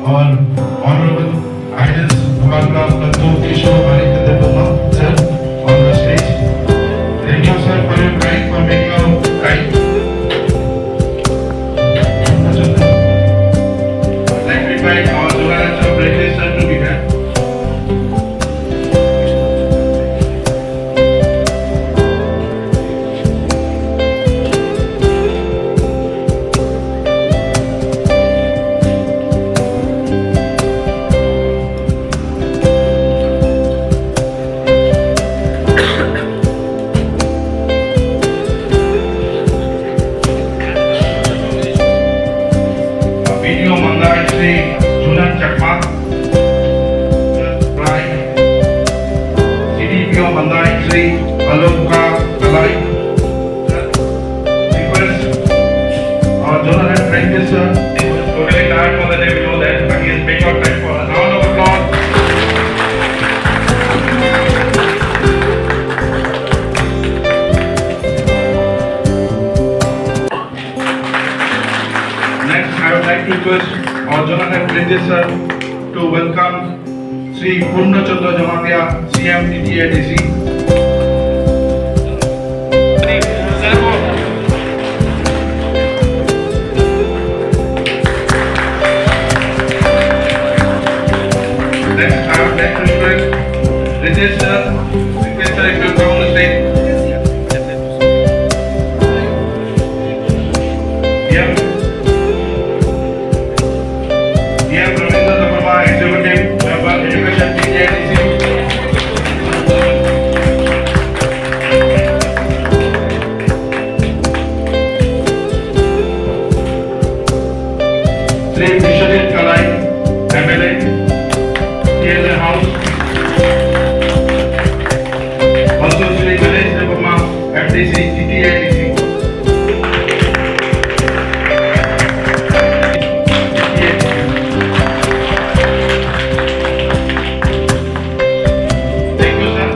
our honorable idols, Bhagga Kanto Kishore Manikadepama, sir, on the stage. Thank you, sir, for your kind, for making our kind. I'd like to invite our Zohara sir, British sir, to be here. Video Mandai Sri Junan Chakma, CDPO Mandai Sri Alokka Kalai. Request our donor and friend is totally tired for the day, we know that, but he has made out time for a round of applause. Next, I would like to request our donor and friend sir to welcome Sri Purna Chandra Jamatia, CM TTADC. Next, I would like to request Rajesh sir, request sir if you come on the stage. DM Ravindra Dabarma, Executive Member, Education TTADC. Sri Vishwajit Kalai, MLA, TLA House. Also Sri Ganesh Dabarma, MDC, TTADC. Thank you, sir.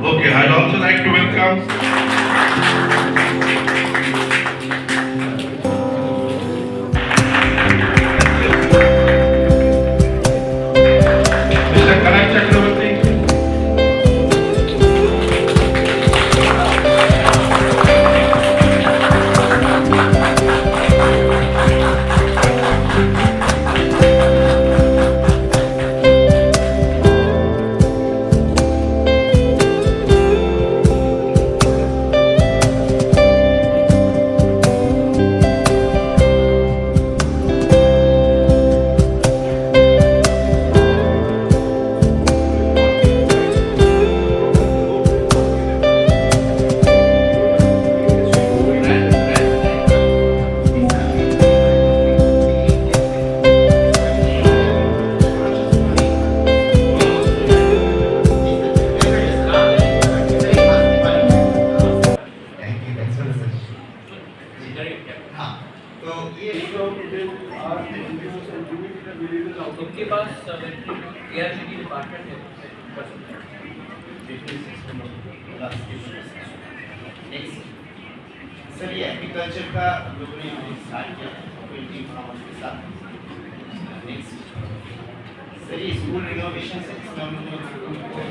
Okay, I'd also like to welcome Mr. Kanai Chakravarti. इनके पास एआरसीटी department है। Sir ये agriculture का हम लोगों ने start किया 20 farmers के साथ। नेक्स्ट सर ये स्कूल रिनोवेशन से इसमें हम लोगों ने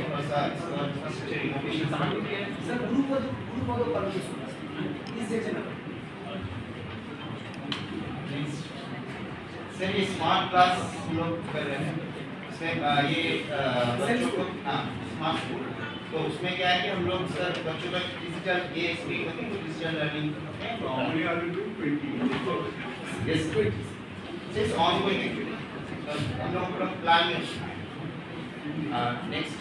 थोड़ा सा इंफ्रास्ट्रक्चर रिनोवेशन सर ग्रुप वालों पर इस सेक्शन में सर ये स्मार्ट क्लास हम लोग कर रहे हैं। इसमें ये बच्चों को स्मार्ट स्कूल, तो उसमें क्या है कि हम लोग सर बच्चों का डिजिटल ये स्पीड होती है, digital learning yes this ongoing activity हम लोग पूरा प्लान में। नेक्स्ट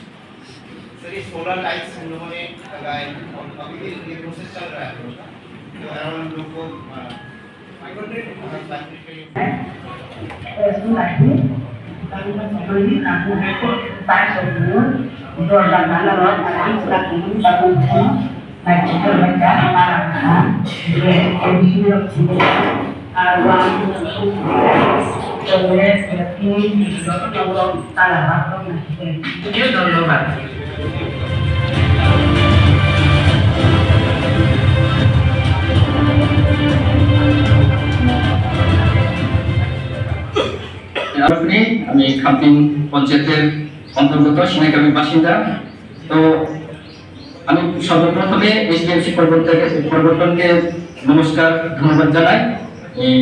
सर ये सोलर लाइट्स हम लोगों ने लगाए और अभी भी ये प्रोसेस चल रहा है। तो अराउंड हम लोग को 500 kami membeli namun itu tak semua dolar dalam orang lagi bagus baik juga baca amalan jadi arwah kemudian seperti suatu orang salah apa dia dolar আমি খামতিং পঞ্চায়েতের অন্তর্গত সিনাইকাবির বাসিন্দা। তো আমি সর্বপ্রথমে এইচডিএফসি পরিবর্তনকে নমস্কার ধন্যবাদ জানাই। এই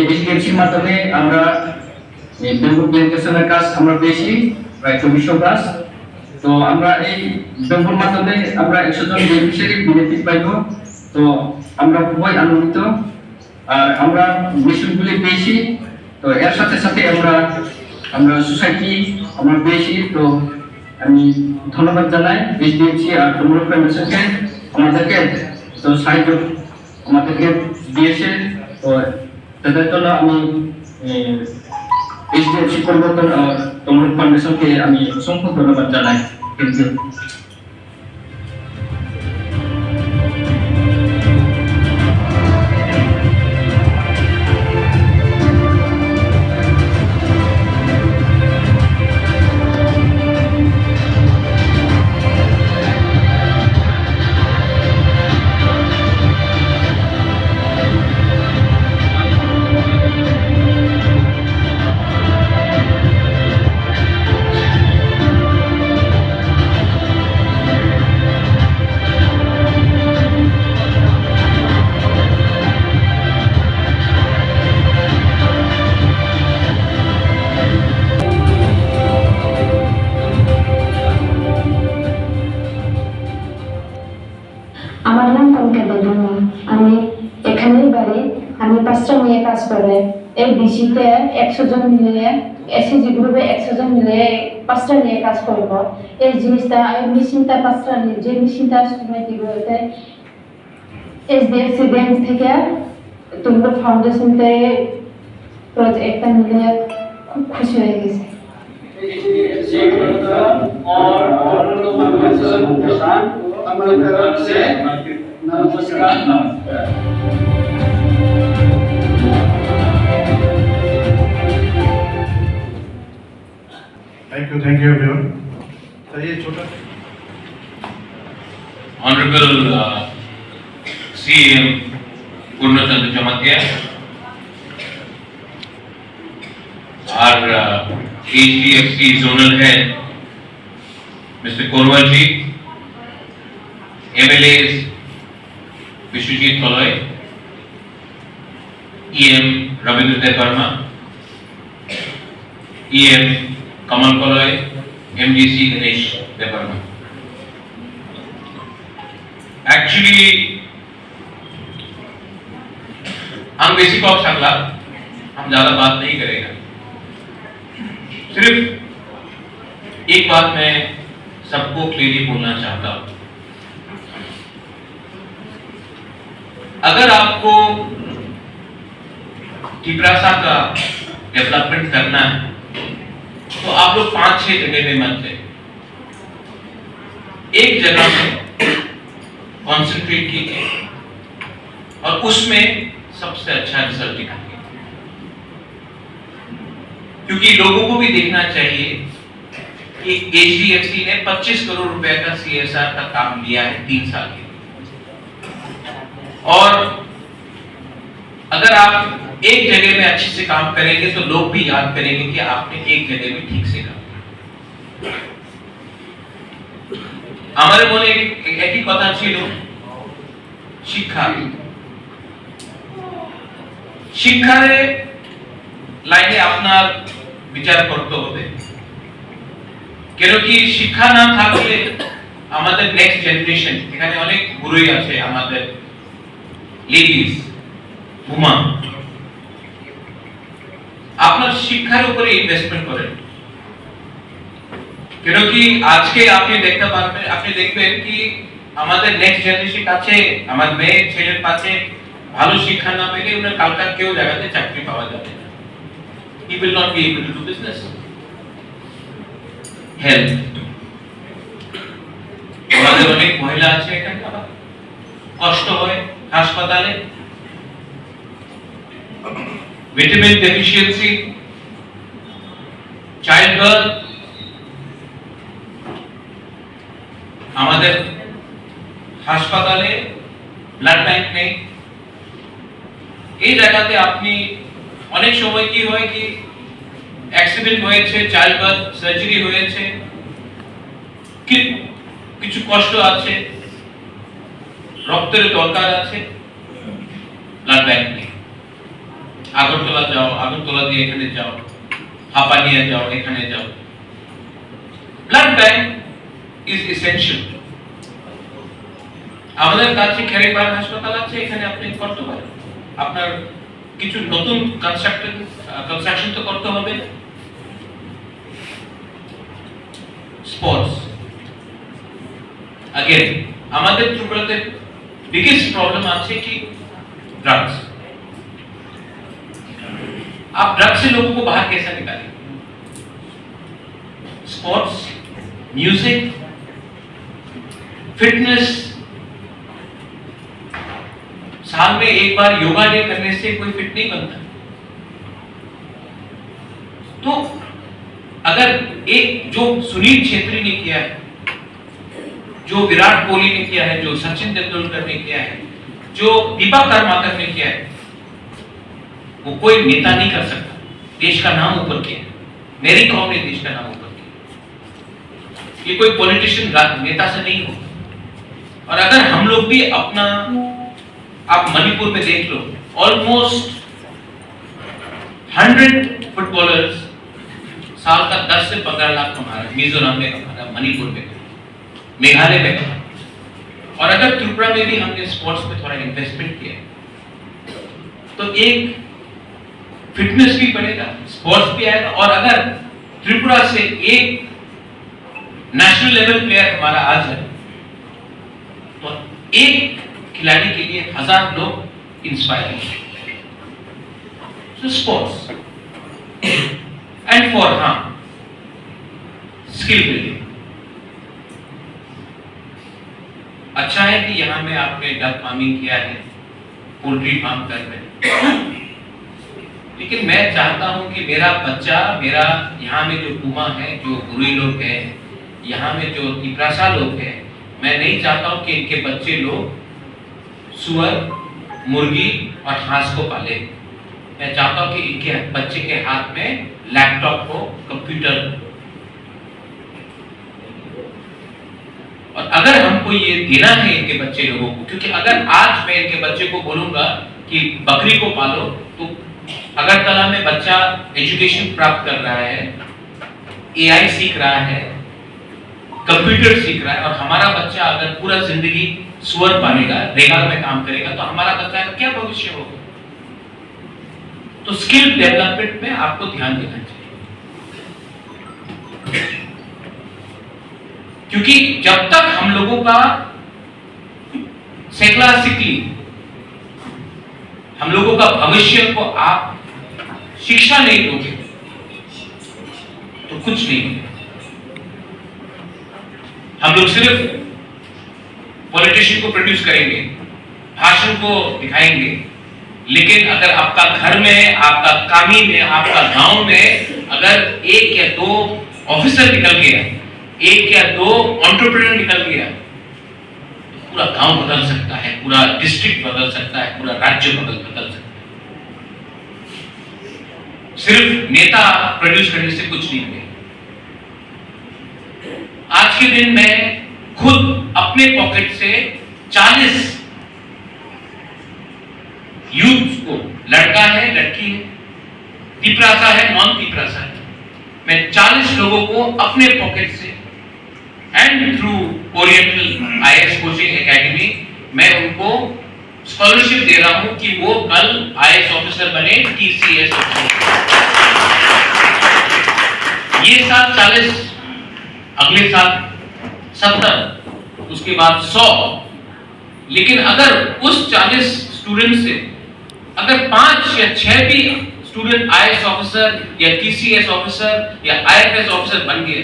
এইচডিএফসির মাধ্যমে আমরা বেঙ্গল প্ল্যান্টেশনের কাজ আমরা পেয়েছি প্রায় 2400 গাছ। তো আমরা এই বেঙ্গল মাধ্যমে আমরা 100 জন বেনিফিশিয়ারি বেনিফিট পাইব। তো আমরা খুবই আনন্দিত। আর আমরা মেশিনগুলি পেয়েছি। তো এর সাথে সাথে আমরা সোসাইটি আমরা পেয়েছি। তো আমি ধন্যবাদ জানাই এইচডিএফসি আর টুমরো ফাউন্ডেশনকে আমাদেরকে তো সাহায্য আমাদেরকে দিয়েছে। তো তাদের জন্য আমি এইচডিএফসি পরিবর্তন আর টুমরো ফাউন্ডেশনকে আমি অসংখ্য ধন্যবাদ জানাই। Thank you. আমার নাম পঙ্কা বেগম। আমি এখানেই বাড়ি। আমি 5টা মেয়ে কাজ করে। এই ডিসিতে 100 জন মিলে এসএসজি গ্রুপে 100 জন মিলে 5টা নিয়ে কাজ করব। এই জিনিসটা আমি মেশিনটা 5টা নিয়ে যে মেশিনটা সময় দিব এতে এইচডিএফসি ব্যাংক থেকে টুমরো ফাউন্ডেশন থেকে প্রজেক্টটা মিলে খুব খুশি হয়ে গেছে। हमारी तरफ से नमस्कार। Thank you everyone. So ये छोटा Honorable CM Purnachandra Chamatia, our HDFC Zonal Head, Mr. Korwal ji, MLAs Vishwajit Kaloy, EM Ravindra Devarma, EM Kamal Kaloy, MDC Ganesh Devarma. Actually, हम बेसिक ऑफ सकला, हम ज्यादा बात नहीं करेगा। सिर्फ एक बात मैं सबको क्लियरली बोलना चाहता हूं। अगर आपको टिपरासा का डेवलपमेंट करना है तो आप लोग 5-6 जगह में मत जाइए, एक जगह में कॉन्सेंट्रेट कीजिए और उसमें सबसे अच्छा रिजल्ट दिखाइए। क्योंकि लोगों को भी देखना चाहिए कि एचडीएफसी ने 25 करोड़ रुपए का सीएसआर का काम लिया है 3 साल के। और अगर आप एक जगह में अच्छे से काम करेंगे तो लोग भी याद करेंगे कि आपने एक जगह में ठीक से काम किया। हमारे মনে একই কথা ছিল শিক্ষা। শিক্ষার লাইনে আপনার বিচার করতে হবে, কেন কি শিক্ষা না থাকলে আমাদের নেক্সট জেনারেশন, এখানে অনেক গুরুই আছে, আমাদের লেডিস উমা, আপনার শিক্ষার উপরে ইনভেস্টমেন্ট করেন। কেন কি আজকে আপনি দেখবেন কি আমাদের নেক্সট জেনারেশন কাছে, আমার মেয়ে ছেলের কাছে ভালো শিক্ষা না পেলে ওনার কালকার কেউ জায়গাতে চাকরি পাওয়া যাবে না। He will not be able to do business. Health, আমাদের অনেক মহিলা আছে এখানে কষ্ট হয় হাসপাতালে, ভিটামিন ডেফিসিয়েন্সি, চাইল্ড বার্থ, আমাদের হাসপাতালে ব্লাড ব্যাংক নেই, এই জায়গাতে আপনি অনেক সময় কি হয় কি অ্যাক্সিডেন্ট হয়েছে, চাইল্ড বার্থ সার্জারি হয়েছে, কিছু কষ্ট আছে, রক্তের দরকার আছে, ব্লাড ব্যাংক নেই। আগরতলা যাও, আগরতলা দিয়ে এখানে যাও, হাপানিয়া যাও, এখানে যাও। Blood bank is essential. আমাদের কাছে খেরিবাগ হাসপাতাল আছে, এখানে আপনি করতে পারেন। আপনার কিছু নতুন কনস্ট্রাকশন তো করতে হবে। স্পোর্টস अगेन আমাদের ত্রিপুরাতে बिगेस्ट प्रॉब्लम আছে कि ड्रग्स। आप ड्रग्स से लोगों को बाहर कैसे निकालेंगे? स्पोर्ट्स, म्यूजिक, फिटनेस, साल में एक बार योगा डे करने से कोई फिट नहीं बनता। तो अगर एक जो सुनील छेत्री ने किया है, जो विराट कोहली ने किया है, जो सचिन तेंदुलकर ने किया है, जो दीपक कर्माकर ने किया है, वो कोई नेता नहीं कर सकता। देश का नाम ऊपर किया, मेरी कौम ने देश का नाम ऊपर किया। ये कोई पॉलिटिशियन नेता से नहीं होगा। और अगर हम लोग भी अपना, आप मणिपुर में देख लो, ऑलमोस्ट 100 फुटबॉलर्स साल का 10 से 15 लाख कमा रहे हैं। मिजोरम में कमा रहा है, मणिपुर में, मेघालय में कमा। और अगर त्रिपुरा में भी हमने स्पोर्ट्स में थोड़ा इन्वेस्टमेंट किया तो एक फिटनेस भी बढ़ेगा, स्पोर्ट्स भी आएगा। और अगर त्रिपुरा से एक नेशनल लेवल प्लेयर हमारा आ जाए तो एक खिलाड़ी के लिए 1000 लोग इंस्पायर होंगे। So sports and for skill building. अच्छा है कि यहाँ में आपने डक फार्मिंग किया है, पोल्ट्री फार्म कर रहे हैं, लेकिन मैं चाहता हूं कि मेरा बच्चा, मेरा यहाँ में जो कुमा है, जो गुरुई लोग हैं, यहाँ में जो तिपरासा लोग हैं, मैं नहीं चाहता हूं कि इनके बच्चे लोग सुअर, मुर्गी और हांस को पाले। मैं चाहता हूं कि इनके बच्चे के हाथ में लैपटॉप हो, कंप्यूटर हो। और अगर हमको ये देना है इनके बच्चे लोगों को, क्योंकि अगर आज मैं इनके बच्चे को बोलूंगा कि बकरी को पालो, तो अगरतला में बच्चा एजुकेशन प्राप्त कर रहा है, एआई सीख रहा है, कंप्यूटर सीख रहा है, और हमारा बच्चा अगर पूरा जिंदगी सुअर पालेगा, रेगाल में काम करेगा, तो हमारा बच्चा का क्या भविष्य होगा? तो स्किल डेवलपमेंट में आपको ध्यान देना चाहिए, क्योंकि जब तक हम लोगों का सेक्युलरिटी, हम लोगों का भविष्य को आप शिक्षा नहीं दोगे तो कुछ नहीं होगा। हम लोग सिर्फ पॉलिटिशियन को प्रोड्यूस करेंगे, भाषण को दिखाएंगे, लेकिन अगर आपका घर में, आपका कामी में, आपका गांव में अगर 1 या 2 ऑफिसर निकल गया, 1 या 2 एंटरप्रेन्योर निकल गया, तो पूरा गांव बदल सकता है, पूरा डिस्ट्रिक्ट बदल सकता है, पूरा राज्य बदल सकता है। सिर्फ नेता प्रोड्यूस करने से कुछ नहीं होगा। आज के दिन मैं खुद अपने पॉकेट से 40 यूथ को, लड़का है, लड़की है, तिपरासा है, नॉन तिपरासा है, मैं 40 लोगों को अपने पॉकेट से and through oriental IAS coaching academy मैं उनको स्कॉलरशिप दे रहा हूं कि वो कल आईएएस ऑफिसर बने, टीसीएस ऑफिसर। ये साल 40, अगले साल 70, उसके बाद 100। लेकिन अगर उस 40 स्टूडेंट से अगर 5 या 6 भी स्टूडेंट आईएएस ऑफिसर या टीसीएस ऑफिसर या आईएफएस ऑफिसर बन गए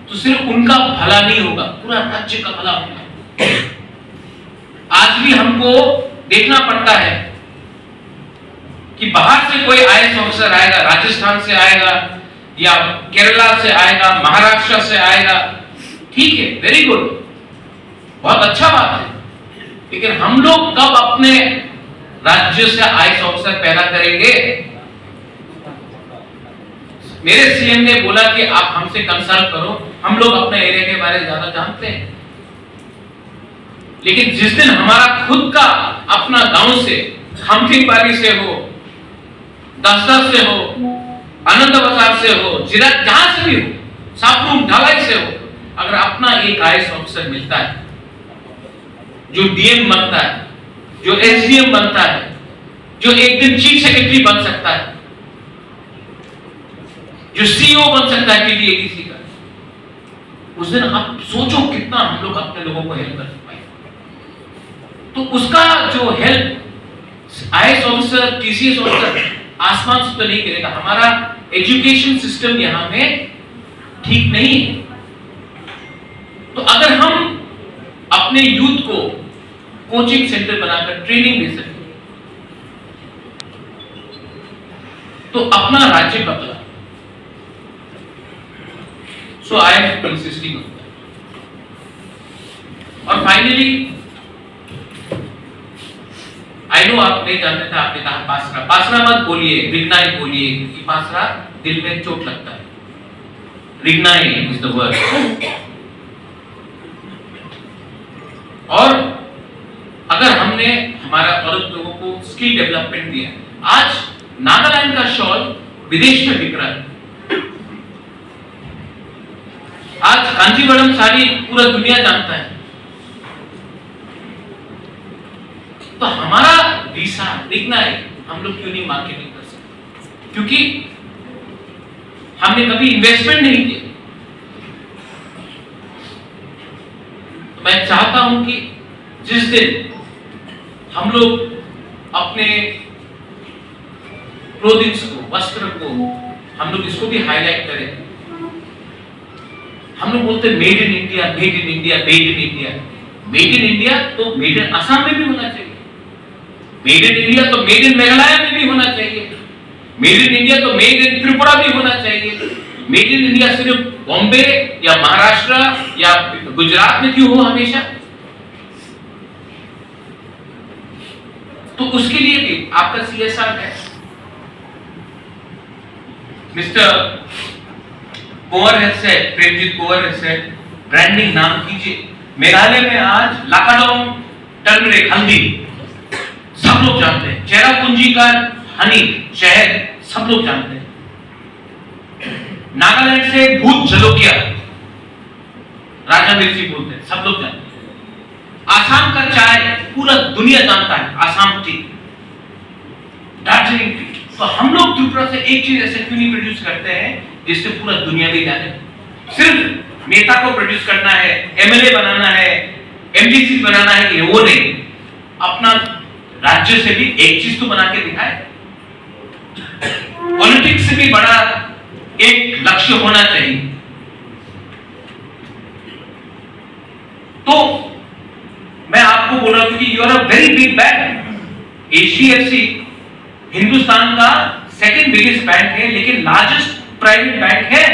तो सिर्फ उनका भला नहीं होगा, पूरा राज्य का भला होगा। आज भी हमको देखना पड़ता है कि बाहर से कोई आईएएस ऑफिसर आएगा, राजस्थान से आएगा या केरला से आएगा, महाराष्ट्र से आएगा, ठीक है, वेरी गुड, बहुत अच्छा बात है। लेकिन हम लोग कब अपने राज्य से आईएएस ऑफिसर पैदा करेंगे। मेरे सीएम ने बोला कि आप हमसे कंसल्ट करो, हम लोग अपने एरिया के बारे में ज्यादा जानते हैं। लेकिन जिस दिन हमारा खुद का अपना गांव से, खमसिंगबाड़ी से हो, दसदस से हो, आनंद बाजार से हो, जिला जहां से भी हो, सापुर ढालाई से हो, अगर अपना एक आईएएस ऑफिसर मिलता है जो डीएम बनता है, जो एसडीएम बनता है, जो एक दिन चीफ सेक्रेटरी बन सकता है, जो सीईओ बन सकता है टीडीएडीसी का, उस दिन आप सोचो कितना हम लोग अपने लोगों को हेल्प कर पाएंगे। तो उसका जो help IAS officer, TCS officer आसमान से तो नहीं गिरेगा। हमारा एजुकेशन सिस्टम यहां में ठीक नहीं है। तो अगर हम अपने यूथ को कोचिंग सेंटर बनाकर ट्रेनिंग दे सके तो अपना राज्य बदला। So I am insisting on that. और फाइनली, आई नो आप नहीं जानते थे, आपने कहा पासरा। पासरा मत बोलिए, रिग्नाई बोलिए, क्योंकि पासरा दिल में चोट लगता है। रिग्नाई इज द वर्ड। और अगर हमने हमारा औरत लोगों को स्किल डेवलपमेंट दिया, आज नागालैंड का शॉल विदेश में बिक रहा है। आज कांजीवरम साड़ी पूरा दुनिया जानता है। तो हमारा वीसा दिखना है, हम लोग क्यों नहीं मार्केटिंग कर सकते? क्योंकि हमने कभी इन्वेस्टमेंट नहीं किया। तो मैं चाहता हूं कि जिस दिन हम लोग अपने क्लोथिंग्स को, वस्त्र को, हम लोग इसको भी हाईलाइट करें। हम लोग बोलते हैं made in India, made in India, made in India. Made in India तो मेड इन असम में भी होना चाहिए। मेड इन इंडिया तो मेड इन मेघालय में भी होना चाहिए। मेड इन इंडिया तो मेड इन त्रिपुरा भी होना चाहिए। मेड इन इंडिया सिर्फ बॉम्बे या महाराष्ट्र या गुजरात में क्यों हो हमेशा? तो उसके लिए भी आपका सीएसआर है। मिस्टर कुंवर है से, प्रेमजीत कुंवर है से, ब्रांडिंग नाम कीजिए। मेघालय में आज लाकाडोंग टर्मरिक हल्दी सब लोग जानते हैं। चेरापूंजी का हनी शहद सब लोग जानते हैं। नागालैंड से भूत जलोकिया, राजा मिर्ची बोलते हैं, सब लोग जानते हैं। आसाम का चाय पूरा दुनिया जानता है, आसाम टी, दार्जिलिंग टी। तो हम लोग त्रिपुरा से एक चीज ऐसे क्यों नहीं प्रोड्यूस करते हैं जिससे पूरा दुनिया भी जाने? सिर्फ नेता को प्रोड्यूस करना है, एमएलए बनाना है, एमडीसी बनाना है, ये वो नहीं। अपना राज्य से भी एक चीज तो बना के दिखाए। पॉलिटिक्स से भी बड़ा एक लक्ष्य होना चाहिए। तो मैं आपको बोल रहा हूं कि you are a very big bank. HDFC Hindustan का सेकंड बिगेस्ट बैंक है, लेकिन लार्जेस्ट प्राइवेट बैंक है।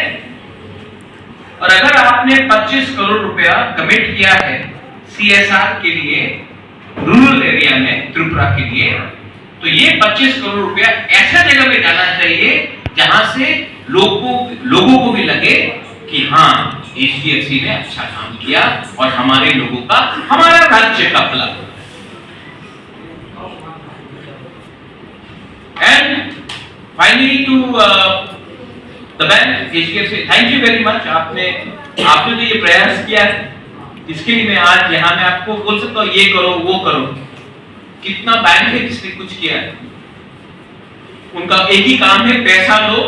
और अगर आपने 25 करोड़ रुपया कमिट किया है सीएसआर के लिए रूरल एरिया में त्रिपुरा के लिए, तो ये 25 करोड़ रुपया ऐसा जगह में जाना चाहिए जहां से लोगों को भी लगे कि हाँ, एचडीएफसी ने अच्छा काम किया और हमारे लोगों का, हमारा राज्य का भला। And finally to the bank HDFC, thank you very much. आपने जो ये प्रयास किया है, इसके लिए मैं आज यहाँ में आपको बोल सकता हूँ ये करो वो करो। कितना बैंक है जिसने कुछ किया है? उनका एक ही काम है, पैसा लो।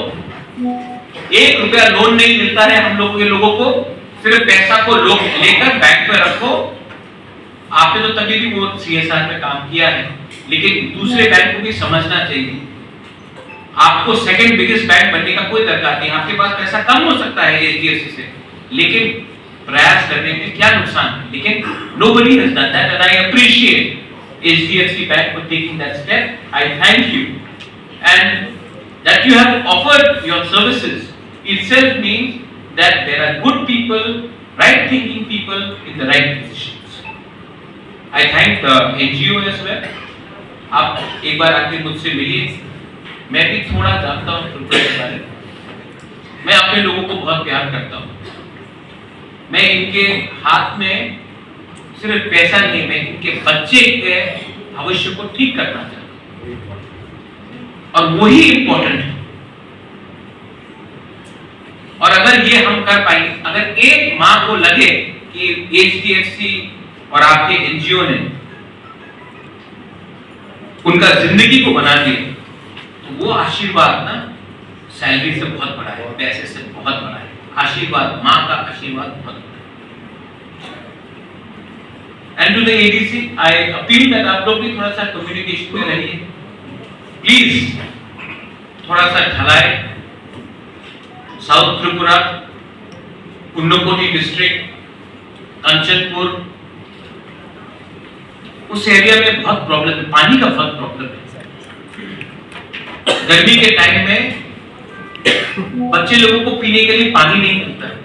1 रुपया लोन नहीं मिलता है हम लोगों के लोगों को, सिर्फ पैसा को लोग लेकर बैंक में रखो। आपने तो तभी भी वो सीएसआर में काम किया है, लेकिन दूसरे बैंक को भी समझना चाहिए। आपको सेकंड बिगेस्ट बैंक बनने का कोई दरकार नहीं। आपके पास पैसा कम हो सकता है एचडीएफसी से, लेकिन प्रयास करने में क्या नुकसान है? लेकिन nobody has done that, and I appreciate HDFC Bank for taking that step. I thank you, and that you have offered your services itself means that there are good people, right thinking people in the right positions. I thank the NGO as well. आप एक बार आके मुझसे मिलिए, मैं भी थोड़ा जानता हूँ त्रिपुरा के बारे में। मैं अपने लोगों को बहुत प्यार करता हूँ। मैं इनके हाथ में सिर्फ पैसा नहीं, मैं इनके बच्चे के भविष्य को ठीक करना चाहता हूँ, और वही इंपॉर्टेंट है। और अगर ये हम कर पाएंगे, अगर एक माँ को लगे कि HDFC और आपके NGO ने उनका जिंदगी को बना दिया, तो वो आशीर्वाद ना सैलरी से बहुत बड़ा है, पैसे से बहुत बड़ा है। आशीर्वाद, माँ का आशीर्वाद बहुत बड़ा है। And to the ADC I appeal that आप लोग भी थोड़ा सा कम्युनिकेशन में रहिए प्लीज। थोड़ा सा ढलाए, साउथ त्रिपुरा, उन्नकोटी डिस्ट्रिक्ट, कंचनपुर, उस एरिया में बहुत प्रॉब्लम है, पानी का बहुत प्रॉब्लम है। गर्मी के टाइम में बच्चे लोगों को पीने के लिए पानी नहीं मिलता है।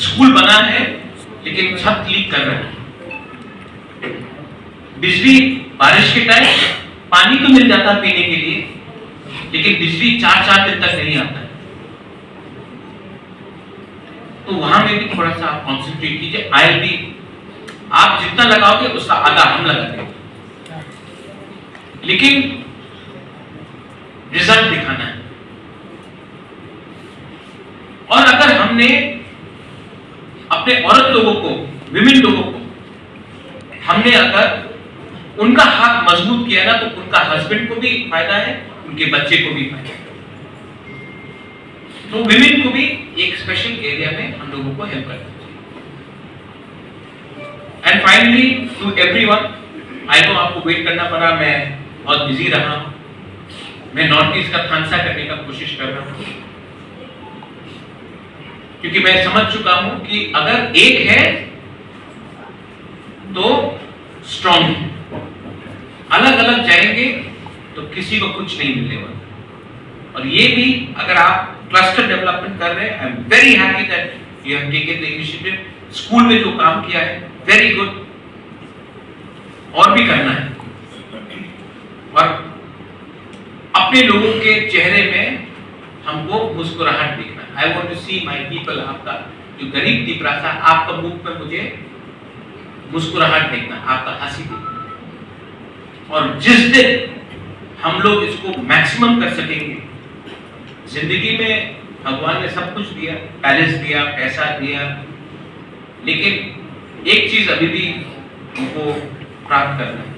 स्कूल बना है लेकिन छत लीक कर रहा है। बिजली, बारिश के टाइम पानी तो मिल जाता है पीने के लिए, लेकिन बिजली 4-4 दिन तक नहीं आता है। तो वहां में भी थोड़ा सा आप कॉन्सेंट्रेट कीजिए। ILB आप जितना लगाओगे उसका आधा हम लगाएंगे, लेकिन रिजल्ट दिखाना है। और अगर हमने अपने औरत लोगों को, विमेन लोगों को, हमने अगर उनका हाथ मजबूत किया ना, तो उनका हस्बैंड को भी फायदा है, उनके बच्चे को भी फायदा है। तो विमेन को भी एक स्पेशल एरिया में हम लोगों को हेल्प करना चाहिए। And finally to everyone, I know आपको वेट करना पड़ा, मैं बहुत बिजी रहा हूं। मैं नॉर्थ ईस्ट का खानसा करने का कोशिश कर रहा हूं, क्योंकि मैं समझ चुका हूं कि अगर एक है तो स्ट्रॉन्ग है। अलग अलग जाएंगे तो किसी को कुछ नहीं मिलने वाला। और ये भी अगर आप क्लस्टर डेवलपमेंट कर रहे हैं, I am very happy that you have taken the initiative. School में जो काम किया है, वेरी गुड, और भी करना है। और अपने लोगों के चेहरे में हमको मुस्कुराहट दिखना है। I want to see my people, आपका जो गरीब तिपरासा, आपका मुख पे मुझे मुस्कुराहट देखना, आपका हंसी देखना। और जिस दिन हम लोग इसको मैक्सिमम कर सकेंगे, जिंदगी में भगवान ने सब कुछ दिया, पैलेस दिया, पैसा दिया, लेकिन एक चीज अभी भी हमको प्राप्त करना है।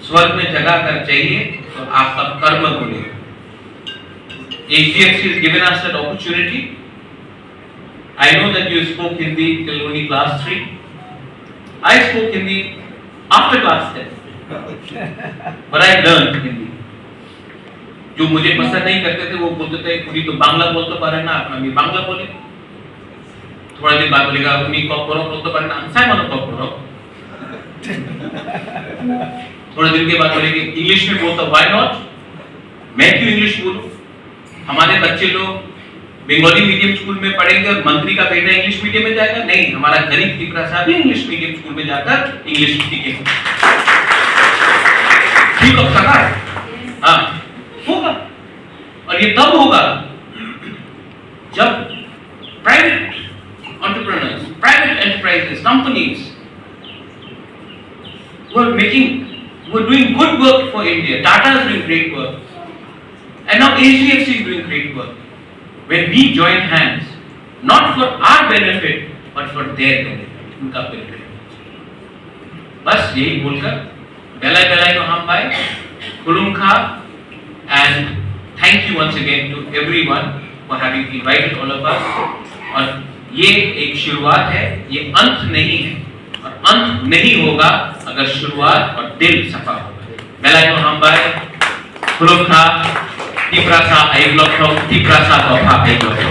स्वर्ग में जगह कर चाहिए तो आपका कर्म बोलेगा। HDFC has given us that opportunity. I know that you spoke Hindi till only class 3. I spoke Hindi after class 10. But I learned Hindi. जो मुझे पसंद नहीं करते थे वो बोलते थे उन्हीं तो बांग्ला बोलते पारे ना, अपना भी बांग्ला बोले। थोड़ा दिन बाद बोलेगा उन्हीं कॉकरो बोलते पारे ना, अंसाई मानो कॉकरो। थोड़े दिन के बाद बोलेंगे इंग्लिश में बोलता, व्हाई नॉट, मैं क्यों इंग्लिश बोलूं? हमारे बच्चे लोग बंगाली मीडियम स्कूल में पढ़ेंगे और मंत्री का बेटा इंग्लिश मीडियम में जाएगा? नहीं, हमारा गरीब तिपरासा भी इंग्लिश मीडियम स्कूल में जाकर इंग्लिश सीखेगा। ठीक है, हाँ होगा। और ये तब होगा जब private entrepreneurs, private enterprises, companies who are making, who are doing good work for India. Tata is doing great work, and now HDFC is doing great work. When we join hands, not for our benefit, but for their benefit, उनका benefit। बस यही बोलकर बेलाई बेलाई को हम पाए, खुलुम खा, and thank you once again to everyone for having invited all of us। और ये एक शुरुआत है, ये अंत नहीं है, और अंत नहीं होगा अगर शुरुआत और दिल सफा होगा। बेलाई को हम पाए, खुलुम खा, तिपरासा आई ब्लॉक हो, तिपरासा तोफा आई ब्लॉक हो।